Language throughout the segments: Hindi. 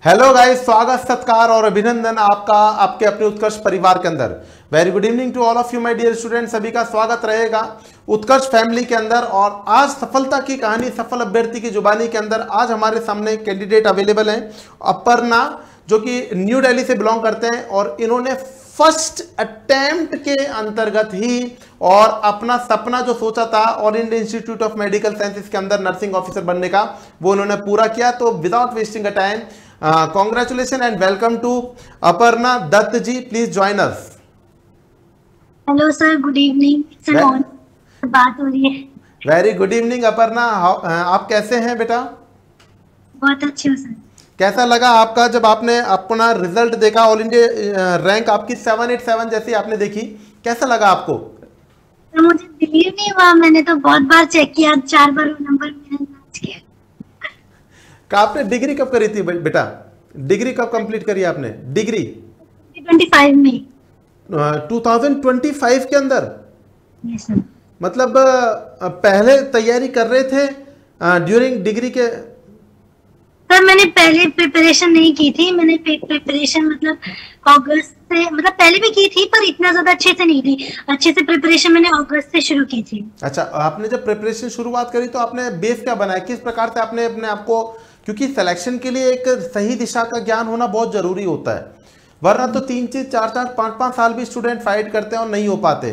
हेलो गाइस, स्वागत सत्कार और अभिनंदन आपका आपके अपने उत्कर्ष परिवार के अंदर। Very good evening to all of you my dear student. सभी का स्वागत रहेगा उत्कर्ष फैमिली के अंदर। और आज सफलता की कहानी, सफल अभ्यर्थी की जुबानी के अंदर आज हमारे सामने कैंडिडेट अवेलेबल हैं अपर्णा, जो कि न्यू दिल्ली से बिलोंग करते हैं और इन्होंने फर्स्ट अटेम्प्ट के अंतर्गत ही और अपना सपना जो सोचा था all India institute of medical sciences के अंदर नर्सिंग ऑफिसर बनने का, वो उन्होंने पूरा किया। तो without wasting a time, congratulations and welcome to Aparna Dutt ji. Please join us. Hello sir, good evening sir. और बात हो रही है। वेरी गुड इवनिंग अपर्णा, आप कैसे हैं बेटा? बहुत अच्छे हो सर। कैसा लगा आपका जब आपने अपना रिजल्ट देखा? ऑल इंडिया रैंक आपकी 787 जैसी आपने देखी, कैसा लगा आपको? तो मुझे बिलीव नहीं हुआ, मैंने तो बहुत बार चेक किया, 4 बार वो नंबर मैंने मैच किया। आपने डिग्री कब करी थी बेटा? डिग्री कब कंप्लीट करी आपने? डिग्री 2025 में। 2025 के अंदर? Yes sir. मतलब पहले तैयारी कर रहे थे ड्यूरिंग डिग्री के? सर मैंने पहले प्रिपरेशन नहीं की थी, मैंने प्रिपरेशन मतलब अगस्त से, मतलब पहले भी की थी पर इतना ज्यादा अच्छे से नहीं थी। अच्छे से प्रिपरेशन मैंने अगस्त से शुरू की थी। अच्छा, आपने जब प्रिपरेशन शुरुआत करी तो आपने बेस क्या बनाया? किस प्रकार से आपने अपने आप को, क्योंकि सिलेक्शन के लिए एक सही दिशा का ज्ञान होना बहुत जरूरी होता है, वरना तो 3-3, 4-4, 5-5 साल भी स्टूडेंट फाइट करते हैं और नहीं हो पाते।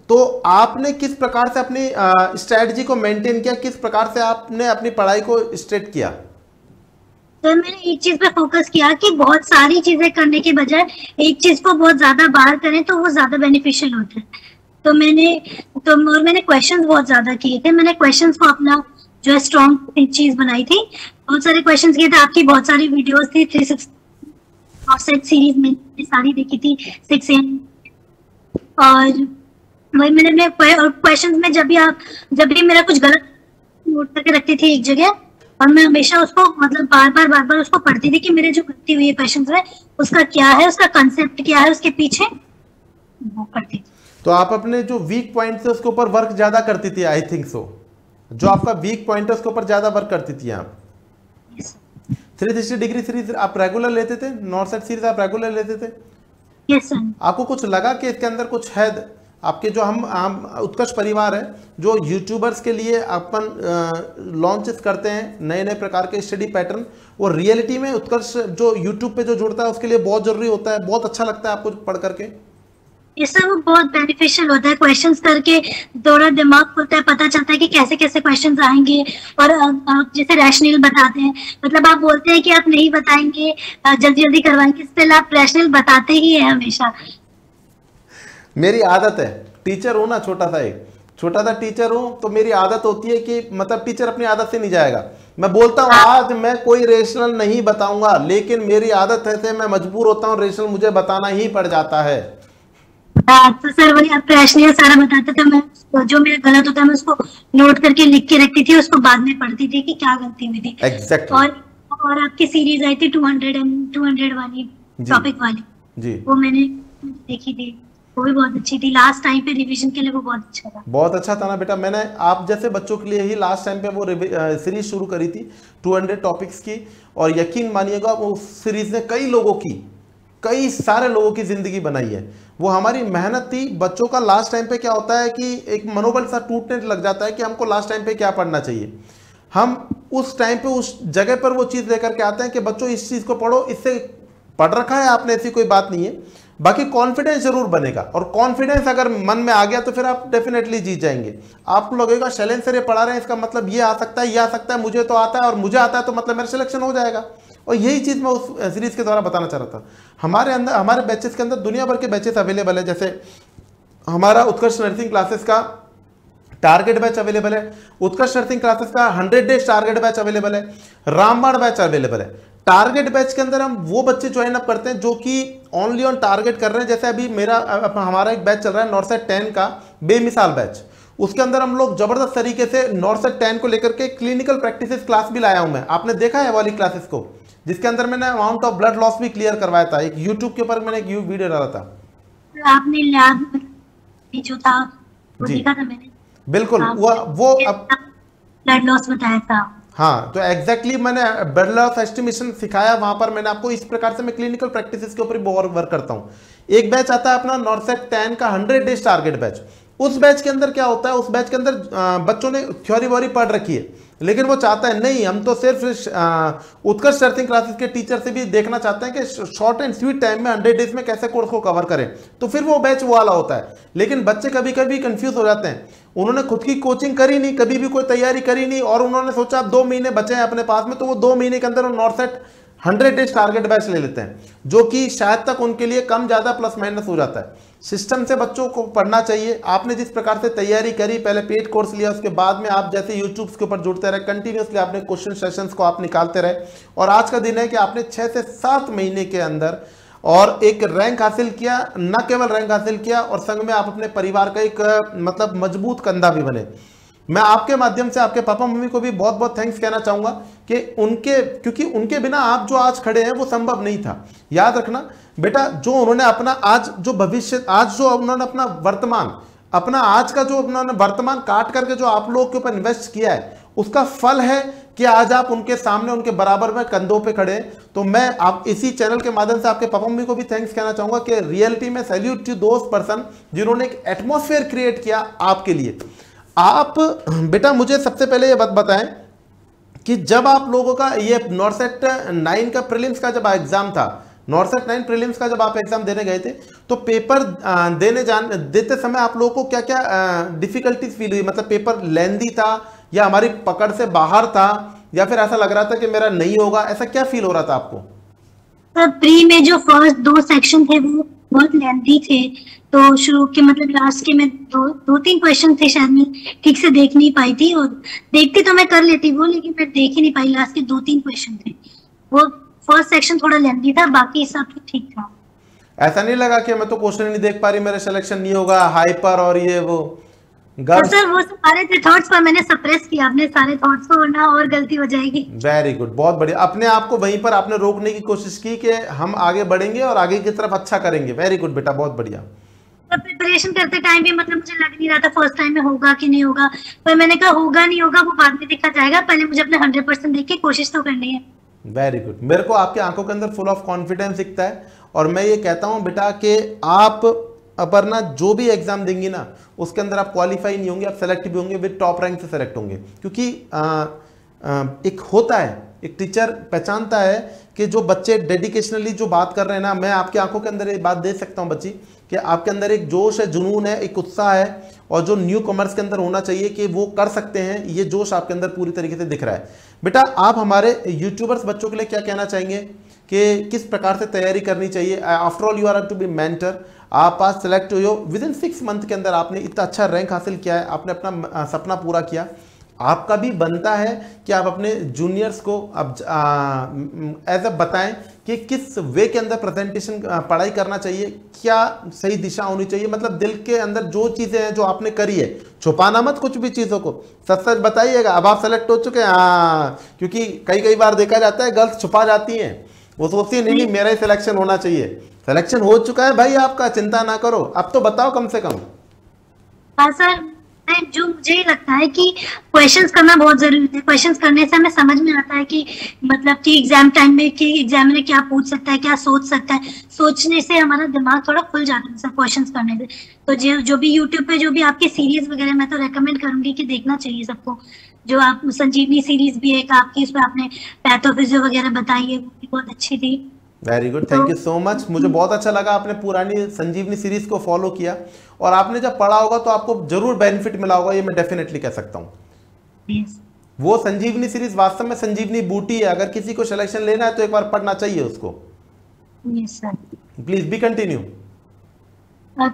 तो आपने किस प्रकार से अपनी स्ट्रेटजी को मेंटेन किया? किस प्रकार से आपने अपनी पढ़ाई को स्ट्रेट किया? तो मैंने एक चीज पे फोकस किया कि बहुत सारी चीजें करने के बजाय एक चीज को बहुत ज्यादा बाहर करें तो वो ज्यादा बेनिफिशियल होता है। तो मैंने क्वेश्चंस बहुत ज्यादा किए थे। मैंने क्वेश्चंस को अपना जो है स्ट्रॉन्ग चीज बनाई थी। बहुत सारे क्वेश्चंस किए थे। आपकी बहुत सारी वीडियोस थी 360 सीरीज में सारी देखी थी 6 AM। और वही मैंने क्वेश्चंस में जब भी मेरा कुछ गलत नोट करके रखती थी एक जगह, और मैं हमेशा उसको मतलब बार बार उसको पढ़ती थी कि मेरे जो गलती हुई है क्वेश्चंस में उसका क्या है, उसका कंसेप्ट क्या है उसके पीछे, वो पढ़ती थी। तो आप अपने जो वीक पॉइंट थे उसके ऊपर वर्क ज्यादा करती थी, आई थिंक सो। जो आपका वीक पॉइंट है उसके ऊपर ज्यादा वर्क करती थी आप। 360 डिग्री सीरीज आप रेगुलर लेते थे? नॉर्थ साइड सीरीज आप रेगुलर लेते थे? Yes sir. आपको कुछ लगा कि इसके अंदर कुछ है? आपके जो हम उत्कर्ष परिवार है जो यूट्यूबर्स के लिए अपन लॉन्चेस करते हैं नए नए प्रकार के स्टडी पैटर्न, वो रियलिटी में उत्कर्ष जो यूट्यूब पे जो जुड़ता है उसके लिए बहुत जरूरी होता है, बहुत अच्छा लगता है आपको पढ़ करके? ये सब बहुत बेनिफिशियल होता है। क्वेश्चंस करके थोड़ा दिमाग खुलता है, पता चलता है कि कैसे कैसे क्वेश्चंस आएंगे। और आप जैसे रैशनल बताते हैं, मतलब आप बोलते हैं कि आप नहीं बताएंगे, जल्दी जल्दी करवाएंगे, स्टिल आप रैशनल बताते ही है हमेशा। मेरी आदत है, टीचर हूँ ना, छोटा सा टीचर हूँ, तो मेरी आदत होती है कि मतलब टीचर अपनी आदत से नहीं जाएगा। मैं बोलता हूँ आज मैं कोई रेशनल नहीं बताऊंगा, लेकिन मेरी आदत है, मैं मजबूर होता हूँ, रेशनल मुझे बताना ही पड़ जाता है। तो सर वही आप रैशनल सारा बताते थे, मैं जो मेरा गलत होता है मैं उसको नोट करके लिख के रखती थी, उसको बाद में पढ़ती थी कि क्या गलती हुई थी। Exactly. और आपकी सीरीज आई थी 200 वाली, टॉपिक वाली जी, वो मैंने देखी थी, वो भी बहुत अच्छी थी। लास्ट टाइम पे रिवीजन के लिए वो बहुत अच्छा था। बहुत अच्छा था ना बेटा। मैंने आप जैसे बच्चों के लिए ही लास्ट टाइम पे वो सीरीज शुरू करी थी 200 टॉपिक्स की, और यकीन मानिएगा वो सीरीज ने कई सारे लोगों की जिंदगी बनाई है। वो हमारी मेहनत थी। बच्चों का लास्ट टाइम पे क्या होता है कि एक मनोबल सा टूटने लग जाता है कि हमको लास्ट टाइम पे क्या पढ़ना चाहिए। हम उस टाइम पे उस जगह पर वो चीज़ लेकर के आते हैं कि बच्चों इस चीज़ को पढ़ो, इससे पढ़ रखा है आपने, ऐसी कोई बात नहीं है। बाकी कॉन्फिडेंस जरूर बनेगा, और कॉन्फिडेंस अगर मन में आ गया तो फिर आप डेफिनेटली जीत जाएंगे। आपको लगेगा शैलेंद्र सर ये पढ़ा रहे हैं, इसका मतलब ये आ सकता है, ये आ सकता है, मुझे तो आता है, और मुझे आता है तो मतलब मेरा सिलेक्शन हो जाएगा। और यही चीज़ मैं उस सीरीज के द्वारा बताना चाह रहा था। हमारे बैचेस के अंदर दुनिया भर के बैचेस अवेलेबल है। जैसे हमारा उत्कर्ष नर्सिंग क्लासेस का टारगेट बैच अवेलेबल है, उत्कर्ष नर्सिंग क्लासेस का 100 डेज टारगेट बैच अवेलेबल है, रामबाण बैच अवेलेबल है। टारगेट बैच के अंदर हम वो बच्चे ज्वाइन अप करते हैं जो कि ओनली ऑन टारगेट कर रहे हैं। जैसे अभी हमारा एक बैच चल रहा है नॉर्थ साइड 10 का बेमिसाल बैच, उसके अंदर हम लोग जबरदस्त तरीके से नॉर्थ साइड 10 को लेकर के क्लिनिकल प्रैक्टिसेस क्लास भी लाया हूं मैं। आपने देखा है वाली क्लासेस को, जिसके अंदर मैंने अमाउंट ऑफ ब्लड लॉस भी क्लियर करवाया था। एक यूट्यूब के ऊपर मैंने एक वीडियो डाला था। आपने लैब जो था वो देखा था मैंने? बिल्कुल, वो ब्लड लॉस बताया था। हाँ, तो एग्जैक्टली मैंने बेरलर ऑफ एस्टिमेशन सिखाया वहां पर। मैंने आपको इस प्रकार से मैं क्लिनिकल प्रैक्टिसेस के ऊपर भी बहुत वर्क करता हूँ। एक बैच आता है अपना नॉर्सेट 10 का 100 डेज टारगेट बैच। उस बैच के अंदर क्या होता है, उस बैच के अंदर बच्चों ने थ्योरी वॉरी पढ़ रखी है, लेकिन वो चाहता है नहीं, हम तो सिर्फ उत्कर्ष अर्थिंग क्लासेस के टीचर से भी देखना चाहते हैं कि शॉर्ट एंड स्वीट टाइम में 100 डेज में कैसे कोर्स को कवर करें, तो फिर वो बैच वो वाला होता है। लेकिन बच्चे कभी कभी कंफ्यूज हो जाते हैं, उन्होंने खुद की कोचिंग करी नहीं, कभी भी कोई तैयारी करी नहीं, और उन्होंने सोचा अब 2 महीने बचे हैं अपने पास में, तो वो 2 महीने के अंदर नॉर्सेट 100 डेज टारगेट बैच ले लेते हैं, जो कि शायद तक उनके लिए कम ज्यादा प्लस माइनस हो जाता है। सिस्टम से बच्चों को पढ़ना चाहिए। आपने जिस प्रकार से तैयारी करी, पहले पेड कोर्स लिया, उसके बाद में आप जैसे यूट्यूब के ऊपर जुड़ते रहे, कंटिन्यूसली आपने क्वेश्चन सेशंस को आप निकालते रहे, और आज का दिन है कि आपने 6 से 7 महीने के अंदर और एक रैंक हासिल किया। न केवल रैंक हासिल किया, और संग में आप अपने परिवार का एक मतलब मजबूत कंधा भी बने। मैं आपके माध्यम से आपके पापा मम्मी को भी बहुत बहुत थैंक्स कहना चाहूंगा कि क्योंकि उनके बिना आप जो आज खड़े हैं वो संभव नहीं था। याद रखना बेटा, जो उन्होंने अपना आज जो भविष्य, आज जो उन्होंने अपना वर्तमान, अपना आज का जो उन्होंने वर्तमान काट करके जो आप लोगों के ऊपर इन्वेस्ट किया है, उसका फल है कि आज आप उनके सामने उनके बराबर में कंधों पे खड़े हैं। तो मैं आप इसी चैनल के माध्यम से आपके पापा मम्मी को भी थैंक्स कहना चाहूंगा कि रियलिटी में सैल्यूट टू दोस पर्सन जिन्होंने एक एटमॉस्फेयर क्रिएट किया आपके लिए। आप बेटा मुझे सबसे पहले ये बात बताएं कि जब आप लोगों का ये नॉर्सेट 9 का प्रीलिम्स का जब एग्जाम था, नॉर्सेट 9 प्रीलिम्स का जब आप एग्जाम देने गए थे, तो पेपर देते समय आप लोगों को क्या क्या डिफिकल्टीज फील हुई? मतलब पेपर लेंदी था, या हमारी पकड़ से बाहर था, या फिर ऐसा लग रहा था कि मेरा नहीं होगा? ऐसा क्या फील हो रहा था आपको? प्री में जो फर्स्ट 2 सेक्शन थे वो बहुत लेंथी थे, तो शुरू के मतलब लास्ट के में 2-3 क्वेश्चन थे, शायद मैं ठीक से देख नहीं पाई थी, और देखती तो मैं कर लेती वो, लेकिन मैं देख ही नहीं पाई। लास्ट के 2-3 क्वेश्चन थे, वो फर्स्ट सेक्शन थोड़ा लेंथी था, बाकी सब तो ठीक था। ऐसा नहीं लगा कि मैं तो क्वेश्चन नहीं देख पा रही, मेरा सिलेक्शन नहीं होगा, हाइपर और ये वो सर वो सारे थे थॉट्स, पर मैंने सप्रेस किया अपने सारे थॉट्स को, वरना और गलती हो जाएगी। वेरी गुड, बहुत बढ़िया। अपने आप को वहीं पर आपने रोकने की कोशिश की कि हम आगे बढ़ेंगे और आगे की तरफ अच्छा करेंगे। वेरी गुड बेटा, बहुत बढ़िया। प्रिपरेशन करते टाइम भी मतलब मुझे लग नहीं रहा था फर्स्ट टाइम में होगा कि नहीं होगा, पर मैंने कहा होगा नहीं होगा वो बाद में देखा जाएगा, पहले मुझे अपने 100% देख के कोशिश तो करनी है। Very good. मेरे को आपकी आंखों के अंदर फुल ऑफ कॉन्फिडेंस दिखता है, और मैं ये कहता हूं बेटा कि आप अपर्णा जो भी एग्जाम देंगी ना, उसके अंदर आप क्वालिफाई नहीं होंगे, आप सेलेक्ट भी होंगे, विद टॉप रैंक से सेलेक्ट होंगे। क्योंकि एक होता है, एक टीचर पहचानता है कि जो बच्चे डेडिकेशनली जो बात कर रहे हैं ना, मैं आपकी आंखों के अंदर एक बात देख सकता हूं बच्ची, कि आपके अंदर एक जोश है, जुनून है, एक उत्साह है, और जो न्यू कॉमर्स के अंदर होना चाहिए कि वो कर सकते हैं, ये जोश आपके अंदर पूरी तरीके से दिख रहा है। बेटा आप हमारे यूट्यूबर्स बच्चों के लिए क्या कहना चाहेंगे कि किस प्रकार से तैयारी करनी चाहिए? After all you are to be mentor, आप आज सेलेक्ट हुए हो, विद इन 6 मंथ के अंदर आपने इतना अच्छा रैंक हासिल किया है, आपने अपना सपना पूरा किया। आपका भी बनता है कि आप अपने जूनियर्स को अब एज अ बताएं कि किस वे के अंदर प्रेजेंटेशन पढ़ाई करना चाहिए, क्या सही दिशा होनी चाहिए। मतलब दिल के अंदर जो चीज़ें हैं जो आपने करी है, छुपाना मत कुछ भी चीज़ों को, सच सच बताइएगा। अब आप सेलेक्ट हो चुके हैं, क्योंकि कई बार देखा जाता है गर्ल्स छुपा जाती हैं, वो सोचती है नहीं मेरा ही सिलेक्शन होना चाहिए। सिलेक्शन हो चुका है भाई आपका, चिंता ना करो, अब तो बताओ कम से कम। हाँ सर, जो मुझे लगता है कि क्वेश्चंस करना बहुत जरूरी है। क्वेश्चंस करने से हमें समझ में आता है कि मतलब कि एग्जाम टाइम में कि एग्जामिनर क्या पूछ सकता है, क्या सोच सकता है। सोचने से हमारा दिमाग थोड़ा खुल जाता है सर क्वेश्चंस करने से। तो जो भी यूट्यूब पे जो भी आपके सीरीज वगैरह, मैं तो रेकमेंड करूंगी कि देखना चाहिए सबको। जो आप संजीवनी सीरीज भी एक आपकी, इसमें आपने पैथोफिजियो वगैरह बताई है, वो भी बहुत अच्छी थी। Very good, thank you so much. मुझे बहुत अच्छा लगा आपने पुरानी संजीवनी सीरीज को फॉलो किया, और आपने जब पढ़ा होगा तो आपको जरूर बेनिफिट मिला होगा, ये मैं डेफिनेटली कह सकता हूँ। वो संजीवनी सीरीज वास्तव में संजीवनी बूटी है। अगर किसी को सिलेक्शन लेना है तो एक बार पढ़ना चाहिए उसको। Please be continue.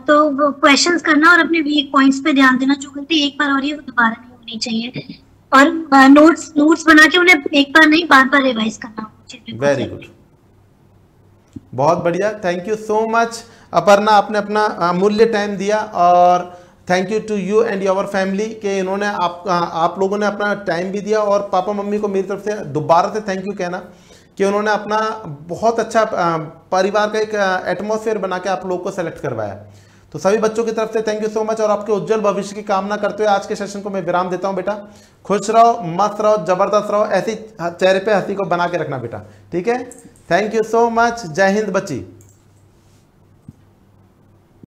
तो वो क्वेश्चंस करना और अपने वीक पॉइंट्स पे ध्यान देना। जो गलती एक बार हो रही है वो दोबारा नहीं होनी चाहिए, और नोट्स बना के उन्हें एक बार नहीं बार-बार रिवाइज करना। वेरी गुड, बहुत बढ़िया, thank you so much Aparna, आपने अपना अमूल्य टाइम दिया, और thank you to you and your family कि इन्होंने आप लोगों ने अपना टाइम भी दिया। और पापा मम्मी को मेरी तरफ से दोबारा से थैंक यू कहना कि उन्होंने अपना बहुत अच्छा परिवार का एक एटमॉस्फेयर बना के आप लोगों को सेलेक्ट करवाया। तो सभी बच्चों की तरफ से थैंक यू सो मच और आपके उज्जवल भविष्य की कामना करते हुए आज के सेशन को मैं विराम देता हूं बेटा। खुश रहो, मस्त रहो, जबरदस्त रहो, ऐसी चेहरे पे हंसी को बना के रखना बेटा, ठीक है। Thank you so much. जय हिंद बच्ची।